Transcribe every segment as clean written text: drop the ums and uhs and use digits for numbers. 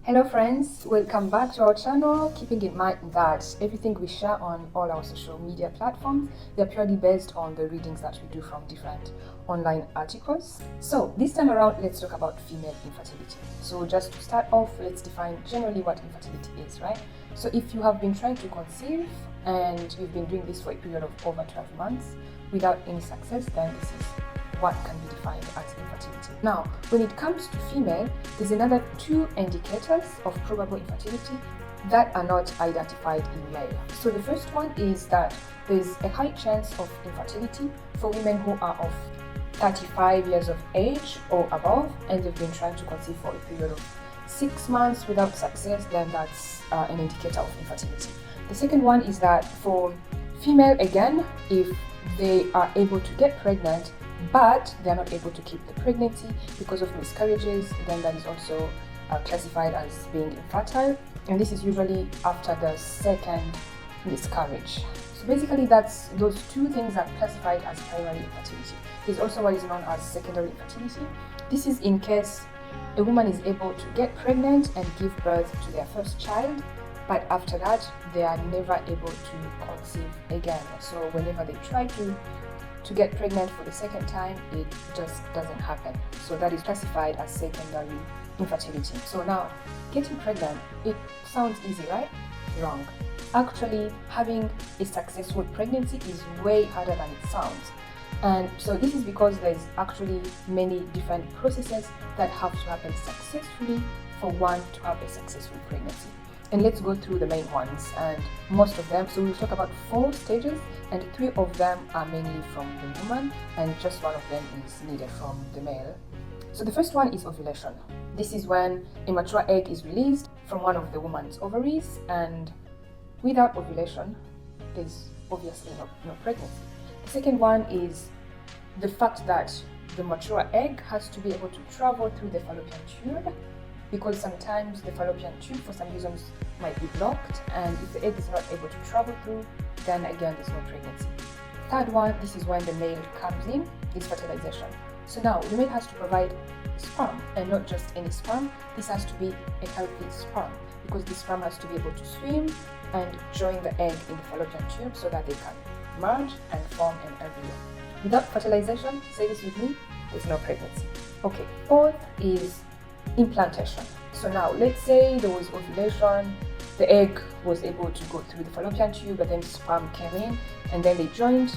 Hello friends, welcome back to our channel. Keeping in mind that everything we share on all our social media platforms, they're purely based on the readings that we do from different online articles. So this time around, let's talk about female infertility. So just to start off, let's define generally what infertility is, right? So if you have been trying to conceive and you've been doing this for a period of over 12 months without any success, then this is what can be defined as infertility. Now, when it comes to female, there's another two indicators of probable infertility that are not identified in male. So the first one is that there's a high chance of infertility for women who are of 35 years of age or above, and they've been trying to conceive for a period of 6 months without success. Then that's an indicator of infertility. The second one is that for female, again, if they are able to get pregnant but they're not able to keep the pregnancy because of miscarriages, then that is also classified as being infertile, and this is usually after the second miscarriage. So basically those two things are classified as primary infertility. There's also what is known as secondary infertility. This is in case a woman is able to get pregnant and give birth to their first child, but after that they are never able to conceive again. So whenever they try to get pregnant for the second time, it just doesn't happen. So that is classified as secondary infertility. So now, getting pregnant, it sounds easy, right? Wrong. Actually, having a successful pregnancy is way harder than it sounds. And so this is because there's actually many different processes that have to happen successfully for one to have a successful pregnancy. And let's go through the main ones, and most of them, so we'll talk about 4 stages, and 3 of them are mainly from the woman and just 1 of them is needed from the male. So the first one is ovulation. This is when a mature egg is released from one of the woman's ovaries, and without ovulation there's obviously no pregnancy. The second one is the fact that the mature egg has to be able to travel through the fallopian tube, because sometimes the fallopian tube for some reasons might be blocked, and if the egg is not able to travel through, then again there's no pregnancy. Third one, this is when the male comes in, is fertilization. So now the male has to provide sperm, and not just any sperm. This has to be a healthy sperm, because the sperm has to be able to swim and join the egg in the fallopian tube so that they can merge and form an embryo. Without fertilization, say this with me, there's no pregnancy. Okay, fourth is implantation. So now let's say there was ovulation, the egg was able to go through the fallopian tube, but then sperm came in and then they joined.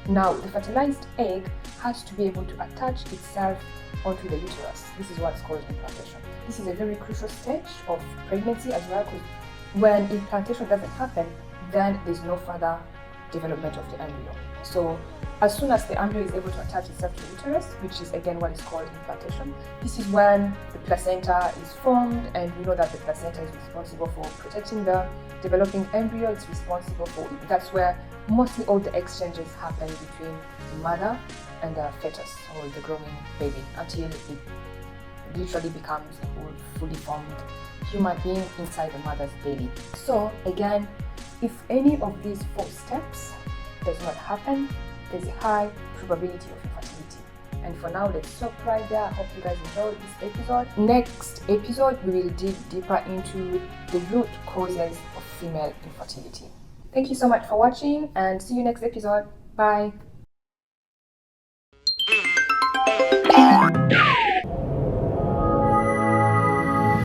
Now the fertilized egg has to be able to attach itself onto the uterus. This is what's called implantation. This is a very crucial stage of pregnancy as well, because when implantation doesn't happen, then there's no further development of the embryo. So as soon as the embryo is able to attach itself to the uterus, which is again what is called implantation, this is when the placenta is formed, and we know that the placenta is responsible for protecting the developing embryo. It's responsible for, that's where mostly all the exchanges happen between the mother and the fetus or the growing baby, until it literally becomes a whole fully formed human being inside the mother's belly. So again, if any of these 4 steps does not happen, there's a high probability of infertility. And for now, let's stop right there. I hope you guys enjoyed this episode. Next episode, we will dig deeper into the root causes of female infertility. Thank you so much for watching, and see you next episode. Bye.